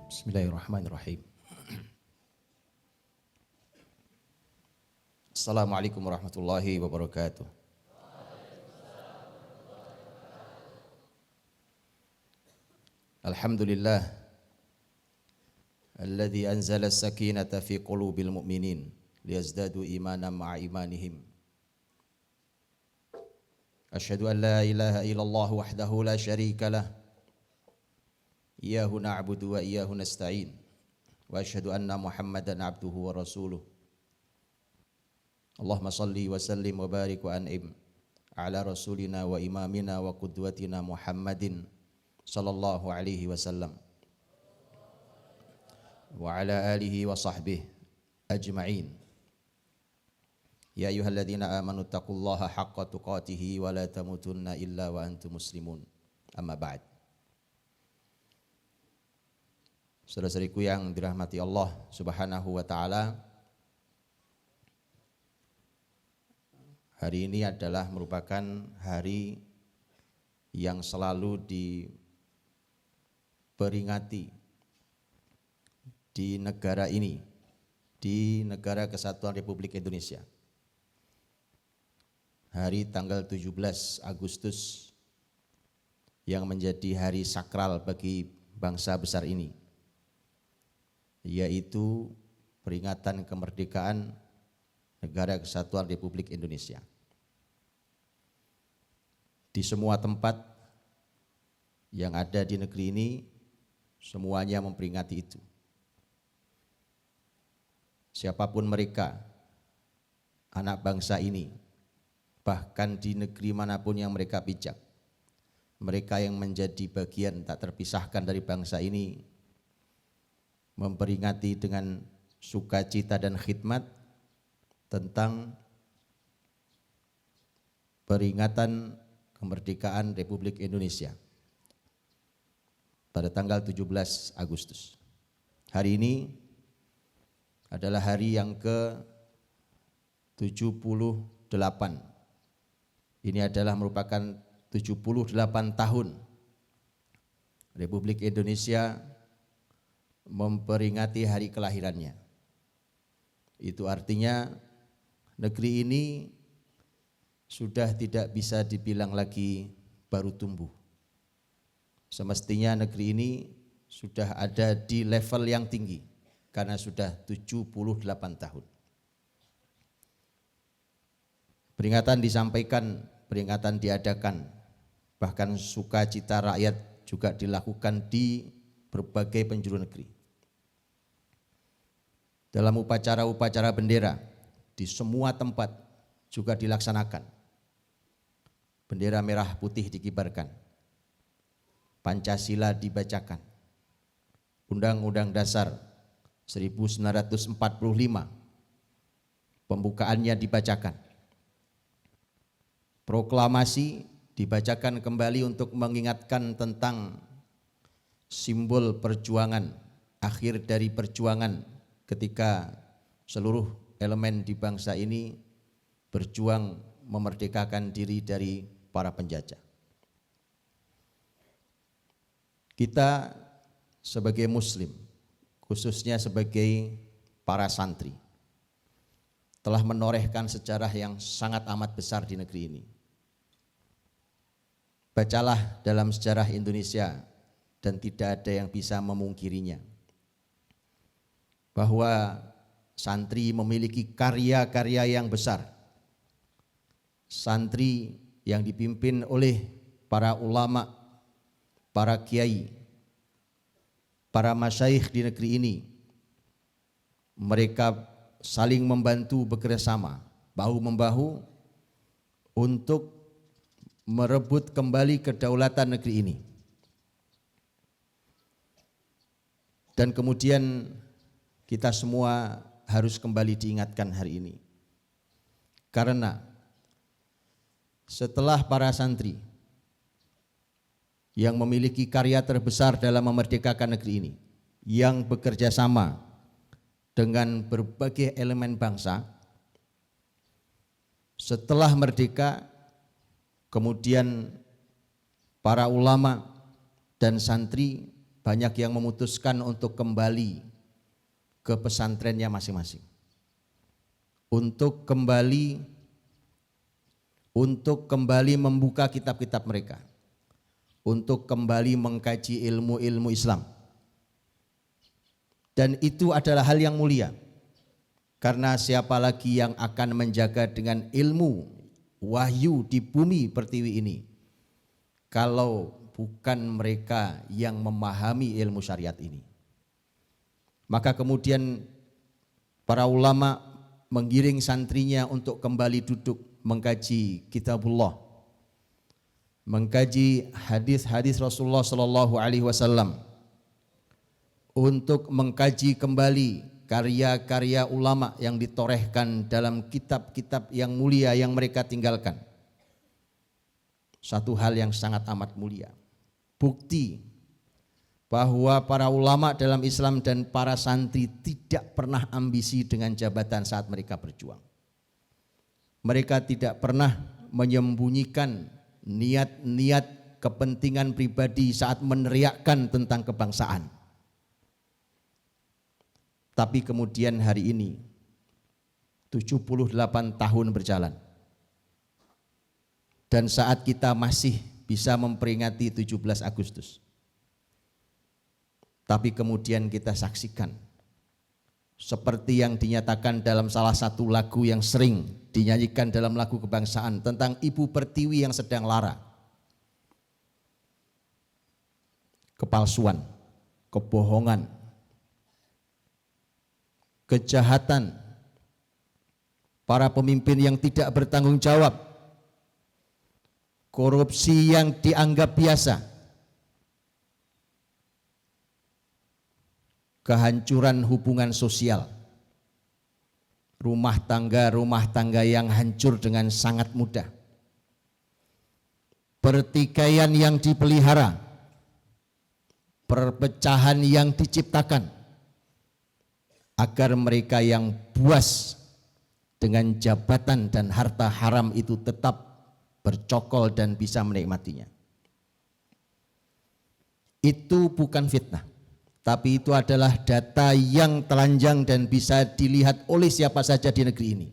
Bismillahirrahmanirrahim. Assalamualaikum warahmatullahi wabarakatuh. Alhamdulillah alladzi anzala as-sakinata fi qulubil mu'minin liyazdadu imanan ma'a imanihim. Asyhadu an la ilaha illallah wahdahu la syarika lah. Iyyahu na'budu wa iyyahu nasta'in. Wa asyhadu anna Muhammadan abduhu wa rasuluh. Allahumma salli wa sallim wa barik wa an'im ala rasulina wa imamina wa qudwatina Muhammadin sallallahu alaihi wasallam wa ala alihi wa sahbihi ajma'in. Ya ayyuhalladzina amanu taqullaha haqqa tuqatih wa la tamutunna illa wa antum muslimun. Amma ba'd. Saudara-saudariku yang dirahmati Allah Subhanahu wa taala, hari ini adalah merupakan hari yang selalu diperingati di negara ini, di Negara Kesatuan Republik Indonesia. Hari tanggal 17 Agustus yang menjadi hari sakral bagi bangsa besar ini, yaitu peringatan kemerdekaan Negara Kesatuan Republik Indonesia. Di semua tempat yang ada di negeri ini, semuanya memperingati itu. Siapapun mereka, anak bangsa ini, bahkan di negeri manapun yang mereka pijak, mereka yang menjadi bagian tak terpisahkan dari bangsa ini, memperingati dengan sukacita dan khidmat tentang peringatan kemerdekaan Republik Indonesia pada tanggal 17 Agustus. Hari ini adalah hari yang ke-78. Ini adalah merupakan 78 tahun Republik Indonesia memperingati hari kelahirannya. Itu artinya negeri ini sudah tidak bisa dibilang lagi baru tumbuh. Semestinya negeri ini sudah ada di level yang tinggi karena sudah 78 tahun. Peringatan disampaikan, peringatan diadakan, bahkan sukacita rakyat juga dilakukan di berbagai penjuru negeri. Dalam upacara-upacara bendera di semua tempat juga dilaksanakan. Bendera merah putih dikibarkan, Pancasila dibacakan, Undang-Undang Dasar 1945 pembukaannya dibacakan, proklamasi dibacakan kembali untuk mengingatkan tentang simbol perjuangan, akhir dari perjuangan ketika seluruh elemen di bangsa ini berjuang memerdekakan diri dari para penjajah. Kita sebagai muslim, khususnya sebagai para santri, telah menorehkan sejarah yang sangat amat besar di negeri ini. Bacalah dalam sejarah Indonesia dan tidak ada yang bisa memungkirinya, bahwa santri memiliki karya-karya yang besar. Santri yang dipimpin oleh para ulama, para kiai, para masyayikh di negeri ini, mereka saling membantu bekerjasama, bahu-membahu untuk merebut kembali kedaulatan negeri ini. Dan kemudian kita semua harus kembali diingatkan hari ini. Karena setelah para santri yang memiliki karya terbesar dalam memerdekakan negeri ini, yang bekerja sama dengan berbagai elemen bangsa, setelah merdeka, kemudian para ulama dan santri banyak yang memutuskan untuk kembali ke pesantrennya masing-masing. Untuk kembali membuka kitab-kitab mereka. Untuk kembali mengkaji ilmu-ilmu Islam. Dan itu adalah hal yang mulia. Karena siapa lagi yang akan menjaga dengan ilmu wahyu di bumi pertiwi ini kalau bukan mereka yang memahami ilmu syariat ini. Maka kemudian para ulama menggiring santrinya untuk kembali duduk mengkaji kitabullah, mengkaji hadis-hadis Rasulullah sallallahu alaihi wasallam, untuk mengkaji kembali karya-karya ulama yang ditorehkan dalam kitab-kitab yang mulia yang mereka tinggalkan. Satu hal yang sangat amat mulia. Bukti bahwa para ulama dalam Islam dan para santri tidak pernah ambisi dengan jabatan saat mereka berjuang. Mereka tidak pernah menyembunyikan niat-niat kepentingan pribadi saat meneriakkan tentang kebangsaan. Tapi kemudian hari ini 78 tahun berjalan. Dan saat kita masih bisa memperingati 17 Agustus. Tapi kemudian kita saksikan seperti yang dinyatakan dalam salah satu lagu yang sering dinyanyikan dalam lagu kebangsaan tentang Ibu Pertiwi yang sedang lara. Kepalsuan, kebohongan, kejahatan, para pemimpin yang tidak bertanggung jawab, korupsi yang dianggap biasa, kehancuran hubungan sosial, rumah tangga yang hancur dengan sangat mudah, pertikaian yang dipelihara, perpecahan yang diciptakan, agar mereka yang puas dengan jabatan dan harta haram itu tetap bercokol dan bisa menikmatinya. Itu bukan fitnah, tapi itu adalah data yang telanjang dan bisa dilihat oleh siapa saja di negeri ini.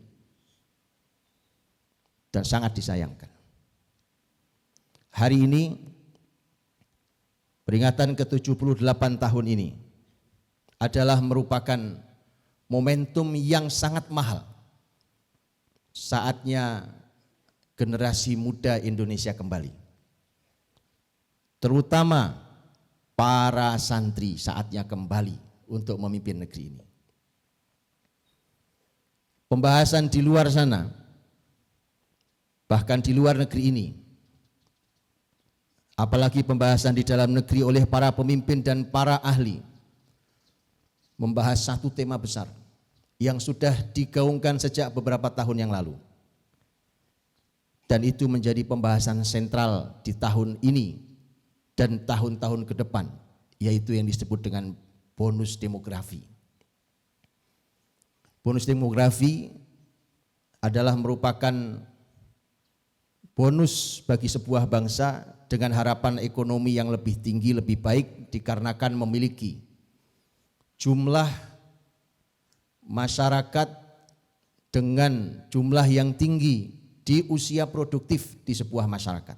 Dan sangat disayangkan. Hari ini, peringatan ke-78 tahun ini adalah merupakan momentum yang sangat mahal. Saatnya generasi muda Indonesia kembali. Terutama para santri saatnya kembali untuk memimpin negeri ini. Pembahasan di luar sana, bahkan di luar negeri ini, apalagi pembahasan di dalam negeri oleh para pemimpin dan para ahli, membahas satu tema besar yang sudah digaungkan sejak beberapa tahun yang lalu. Dan itu menjadi pembahasan sentral di tahun ini dan tahun-tahun ke depan, yaitu yang disebut dengan bonus demografi. Bonus demografi adalah merupakan bonus bagi sebuah bangsa dengan harapan ekonomi yang lebih tinggi, lebih baik, dikarenakan memiliki jumlah masyarakat dengan jumlah yang tinggi di usia produktif di sebuah masyarakat.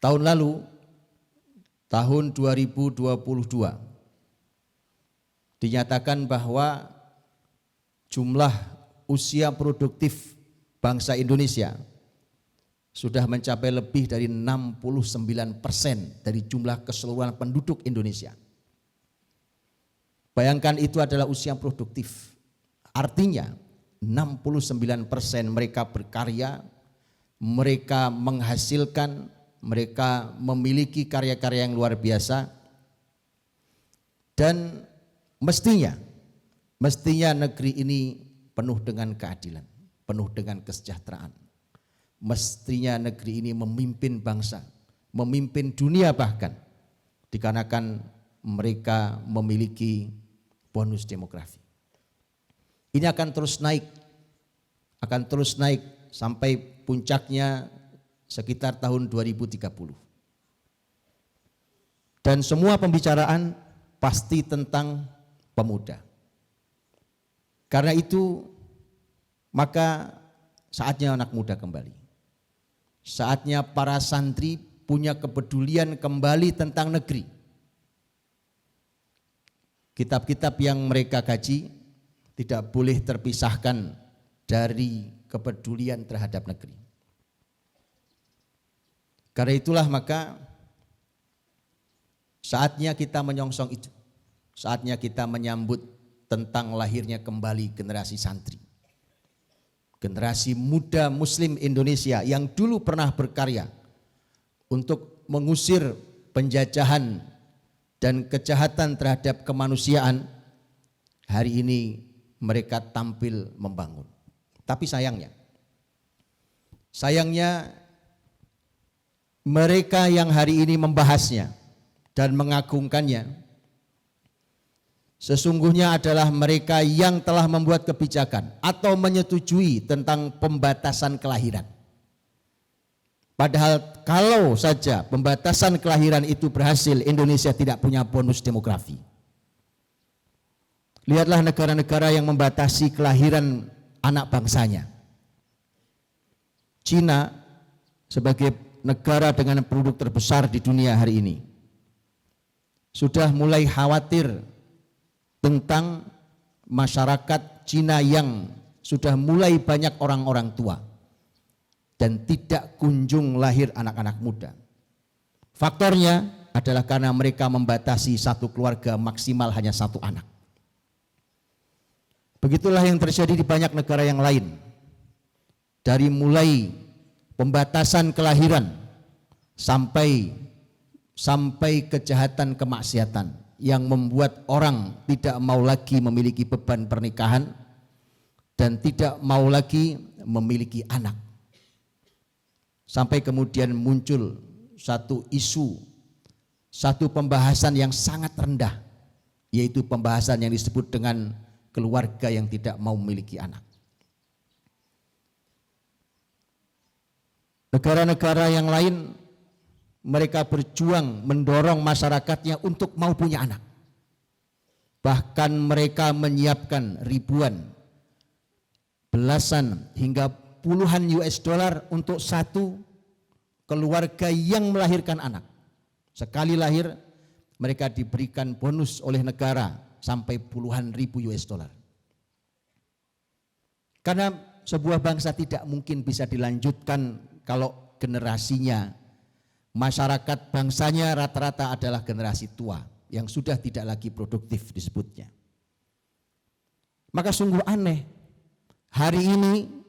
Tahun lalu, tahun 2022, dinyatakan bahwa jumlah usia produktif bangsa Indonesia sudah mencapai lebih dari 69% dari jumlah keseluruhan penduduk Indonesia. Bayangkan itu adalah usia produktif. Artinya 69% mereka berkarya, mereka menghasilkan, mereka memiliki karya-karya yang luar biasa. Dan mestinya negeri ini penuh dengan keadilan, penuh dengan kesejahteraan. Mestinya negeri ini memimpin bangsa, memimpin dunia bahkan, dikarenakan mereka memiliki bonus demografi. Ini akan terus naik sampai puncaknya sekitar tahun 2030. Dan semua pembicaraan pasti tentang pemuda. Karena itu maka saatnya anak muda kembali. Saatnya para santri punya kepedulian kembali tentang negeri. Kitab-kitab yang mereka kaji tidak boleh terpisahkan dari kepedulian terhadap negeri. Karena itulah maka saatnya kita menyongsong itu. Saatnya kita menyambut tentang lahirnya kembali generasi santri. Generasi muda Muslim Indonesia yang dulu pernah berkarya untuk mengusir penjajahan dan kejahatan terhadap kemanusiaan, hari ini mereka tampil membangun. Tapi sayangnya mereka yang hari ini membahasnya dan mengagungkannya sesungguhnya adalah mereka yang telah membuat kebijakan atau menyetujui tentang pembatasan kelahiran. Padahal kalau saja pembatasan kelahiran itu berhasil, Indonesia tidak punya bonus demografi. Lihatlah negara-negara yang membatasi kelahiran anak bangsanya. Cina sebagai negara dengan penduduk terbesar di dunia hari ini sudah mulai khawatir tentang masyarakat Cina yang sudah mulai banyak orang-orang tua dan tidak kunjung lahir anak-anak muda. Faktornya adalah karena mereka membatasi satu keluarga maksimal hanya satu anak. Begitulah yang terjadi di banyak negara yang lain. Dari mulai pembatasan kelahiran sampai kejahatan kemaksiatan yang membuat orang tidak mau lagi memiliki beban pernikahan dan tidak mau lagi memiliki anak. Sampai kemudian muncul satu isu, satu pembahasan yang sangat rendah, yaitu pembahasan yang disebut dengan keluarga yang tidak mau memiliki anak. Negara-negara yang lain mereka berjuang mendorong masyarakatnya untuk mau punya anak. Bahkan mereka menyiapkan ribuan, belasan hingga puluhan US dollar untuk satu keluarga yang melahirkan anak. Sekali lahir mereka diberikan bonus oleh negara sampai puluhan ribu US dollar. Karena sebuah bangsa tidak mungkin bisa dilanjutkan kalau generasinya, masyarakat bangsanya rata-rata adalah generasi tua yang sudah tidak lagi produktif disebutnya. Maka sungguh aneh hari ini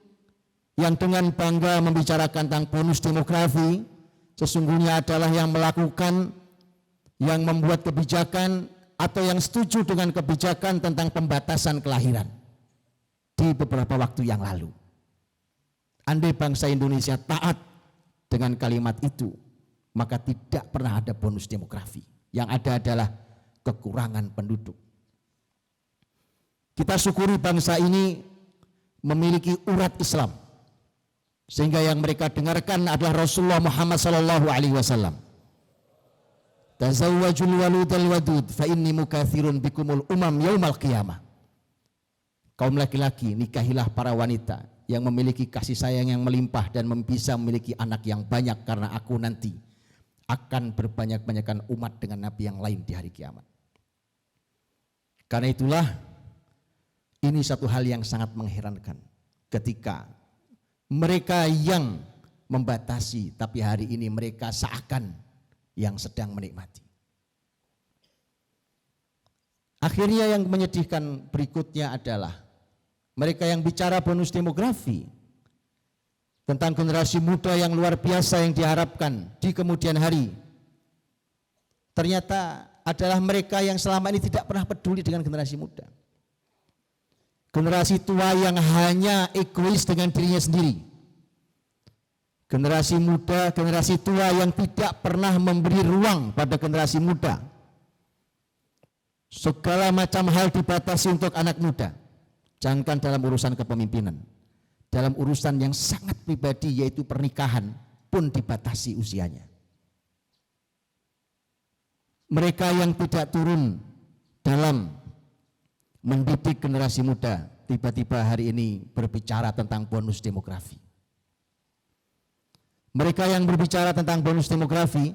yang dengan bangga membicarakan tentang bonus demografi sesungguhnya adalah yang melakukan, yang membuat kebijakan atau yang setuju dengan kebijakan tentang pembatasan kelahiran di beberapa waktu yang lalu. Andai bangsa Indonesia taat dengan kalimat itu, maka tidak pernah ada bonus demografi. Yang ada adalah kekurangan penduduk. Kita syukuri bangsa ini memiliki urat Islam, sehingga yang mereka dengarkan adalah Rasulullah Muhammad SAW. Tazawwajul waludal wadud fa inni mukathirun bikumul umam yaumal qiyamah. Kaum laki-laki, nikahilah para wanita yang memiliki kasih sayang yang melimpah dan bisa memiliki anak yang banyak, karena aku nanti akan berbanyak-banyakan umat dengan nabi yang lain di hari kiamat. Karena itulah ini satu hal yang sangat mengherankan ketika mereka yang membatasi, tapi hari ini mereka seakan yang sedang menikmati. Akhirnya yang menyedihkan berikutnya adalah mereka yang bicara bonus demografi tentang generasi muda yang luar biasa yang diharapkan di kemudian hari, ternyata adalah mereka yang selama ini tidak pernah peduli dengan generasi muda. Generasi tua yang hanya egois dengan dirinya sendiri. Generasi muda, generasi tua yang tidak pernah memberi ruang pada generasi muda. Segala macam hal dibatasi untuk anak muda. Jangankan dalam urusan kepemimpinan, dalam urusan yang sangat pribadi yaitu pernikahan pun dibatasi usianya. mereka yang tidak turun dalam mendidik generasi muda tiba-tiba hari ini berbicara tentang bonus demografi. Mereka yang berbicara tentang bonus demografi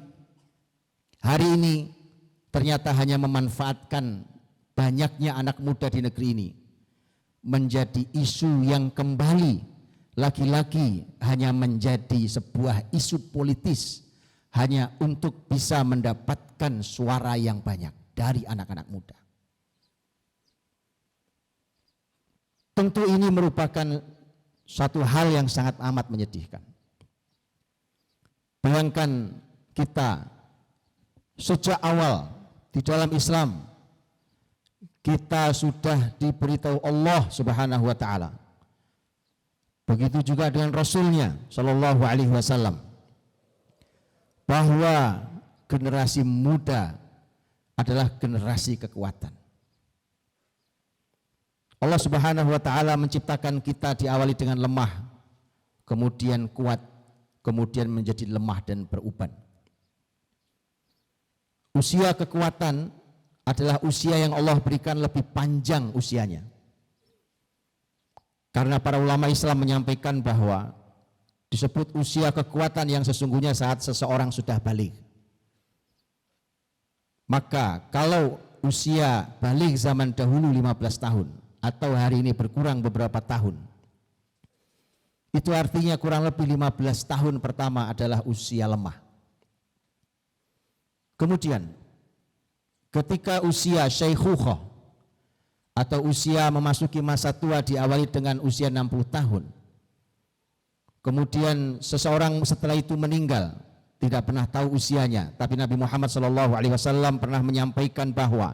hari ini ternyata hanya memanfaatkan banyaknya anak muda di negeri ini menjadi isu yang kembali lagi-lagi hanya menjadi sebuah isu politis hanya untuk bisa mendapatkan suara yang banyak dari anak-anak muda. Tentu ini merupakan suatu hal yang sangat amat menyedihkan. Bayangkan kita sejak awal di dalam Islam kita sudah diberitahu Allah Subhanahu wa taala. Begitu juga dengan Rasulnya Shallallahu alaihi wasallam bahwa generasi muda adalah generasi kekuatan. Allah Subhanahu wa taala menciptakan kita diawali dengan lemah, kemudian kuat, kemudian menjadi lemah dan beruban. Usia kekuatan adalah usia yang Allah berikan lebih panjang usianya. Karena para ulama Islam menyampaikan bahwa disebut usia kekuatan yang sesungguhnya saat seseorang sudah balik. Maka kalau usia balik zaman dahulu 15 tahun atau hari ini berkurang beberapa tahun, itu artinya kurang lebih 15 tahun pertama adalah usia lemah. Kemudian ketika usia syaikhukhah atau usia memasuki masa tua diawali dengan usia 60 tahun. Kemudian seseorang setelah itu meninggal, tidak pernah tahu usianya, tapi Nabi Muhammad SAW pernah menyampaikan bahwa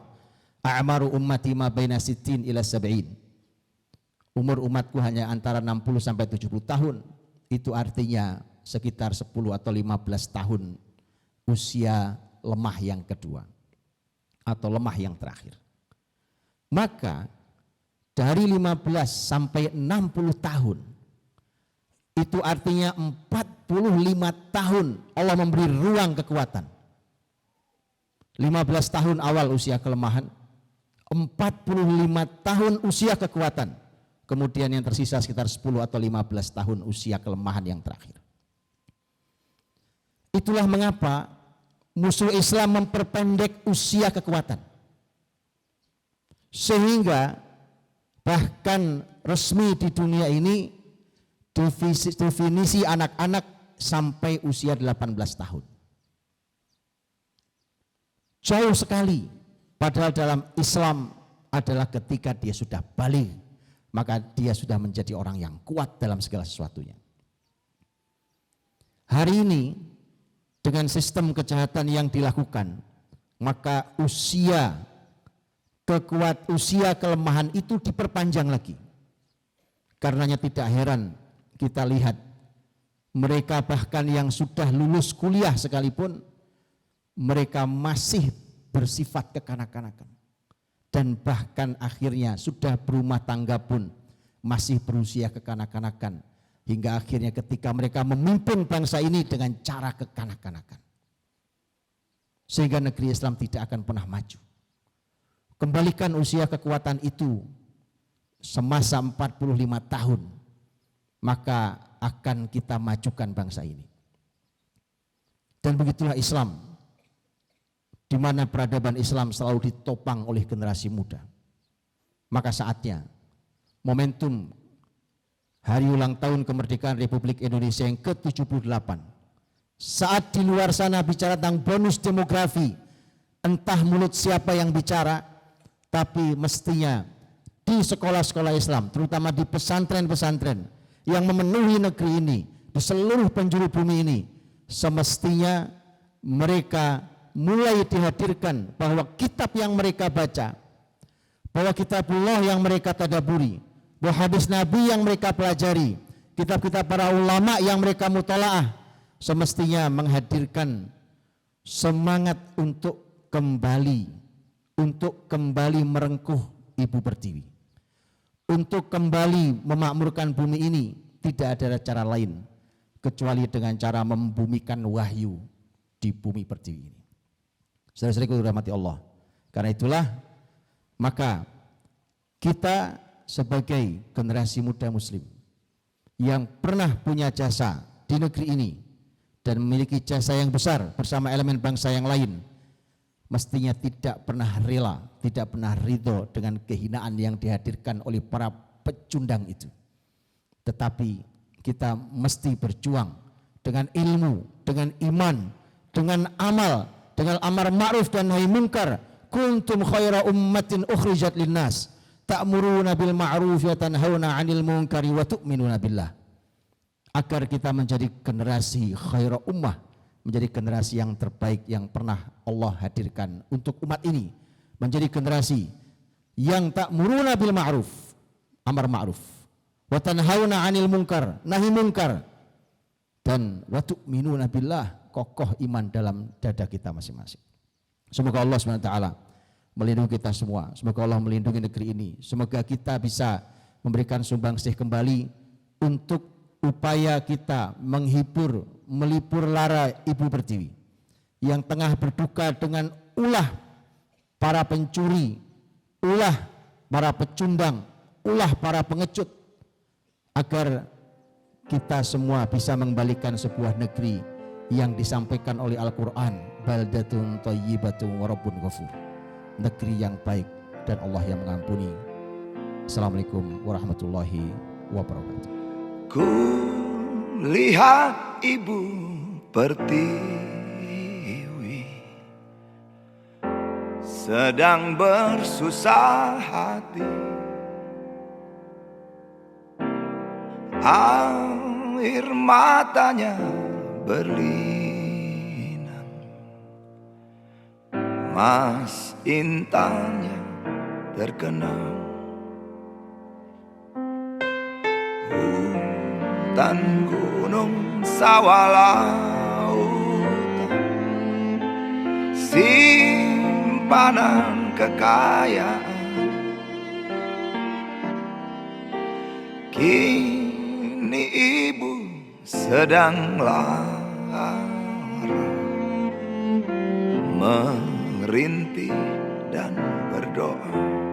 a'maru ummati ma baina sittin ila sab'in. Umur umatku hanya antara 60 sampai 70 tahun. Itu artinya sekitar 10 atau 15 tahun usia lemah yang kedua atau lemah yang terakhir. Maka dari 15 sampai 60 tahun itu artinya 45 tahun Allah memberi ruang kekuatan. 15 tahun awal usia kelemahan, 45 tahun usia kekuatan, kemudian yang tersisa sekitar 10 atau 15 tahun usia kelemahan yang terakhir. Itulah mengapa musuh Islam memperpendek usia kekuatan. Sehingga bahkan resmi di dunia ini definisi anak-anak sampai usia 18 tahun. Jauh sekali, padahal dalam Islam adalah ketika dia sudah balik, maka dia sudah menjadi orang yang kuat dalam segala sesuatunya. Hari ini dengan sistem kejahatan yang dilakukan, maka usia kelemahan itu diperpanjang lagi. Karenanya tidak heran kita lihat mereka bahkan yang sudah lulus kuliah sekalipun mereka masih bersifat kekanak-kanakan. Dan bahkan akhirnya sudah berumah tangga pun masih berusia kekanak-kanakan. Hingga akhirnya ketika mereka memimpin bangsa ini dengan cara kekanak-kanakan. Sehingga negeri Islam tidak akan pernah maju. Kembalikan usia kekuatan itu semasa 45 tahun, maka akan kita majukan bangsa ini. Dan begitulah Islam, di mana peradaban Islam selalu ditopang oleh generasi muda. Maka saatnya momentum hari ulang tahun kemerdekaan Republik Indonesia yang ke-78, saat di luar sana bicara tentang bonus demografi, entah mulut siapa yang bicara, tapi mestinya di sekolah-sekolah Islam, terutama di pesantren-pesantren yang memenuhi negeri ini, di seluruh penjuru bumi ini, semestinya mereka mulai dihadirkan bahwa kitab yang mereka baca, bahwa kitabullah yang mereka tadaburi, bahwa hadis Nabi yang mereka pelajari, kitab-kitab para ulama yang mereka mutalaah, semestinya menghadirkan semangat untuk kembali merengkuh Ibu Pertiwi, untuk kembali memakmurkan bumi ini. Tidak ada cara lain kecuali dengan cara membumikan wahyu di bumi Pertiwi ini. Saudara-saudaraku dirahmati Allah. Karena itulah maka kita sebagai generasi muda muslim yang pernah punya jasa di negeri ini dan memiliki jasa yang besar bersama elemen bangsa yang lain, mestinya tidak pernah rela, tidak pernah ridho dengan kehinaan yang dihadirkan oleh para pecundang itu. Tetapi kita mesti berjuang dengan ilmu, dengan iman, dengan amal, dengan amar ma'ruf dan nahi munkar. Kuntum khaira ummatin ukhrijat linnas ta'muruna bil ma'ruf wa tanhauna 'anil munkari wa tu'minuna billah. Agar kita menjadi generasi khaira ummah, menjadi generasi yang terbaik yang pernah Allah hadirkan untuk umat ini, menjadi generasi yang ta'muruna bil ma'ruf, amar ma'ruf, wa tanhauna 'anil munkar, nahi munkar, dan wa tu'minuna billah, kokoh iman dalam dada kita masing-masing. Semoga Allah SWT melindungi kita semua. Semoga Allah melindungi negeri ini. Semoga kita bisa memberikan sumbangsih kembali untuk upaya kita menghibur, melipur lara Ibu Pertiwi yang tengah berduka dengan ulah para pencuri, ulah para pecundang, ulah para pengecut, agar kita semua bisa mengembalikan sebuah negeri yang disampaikan oleh Al-Quran, baldatun thayyibatun wa rabbun ghafur, negeri yang baik dan Allah yang mengampuni. Assalamualaikum warahmatullahi wabarakatuh. Ku lihat Ibu Pertiwi sedang bersusah hati, air matanya berlinang, mas intannya terkenang. Hutan, gunung, sawah, lautan, simpanan kekayaan, kini Ibu sedang lara, merintih dan berdoa.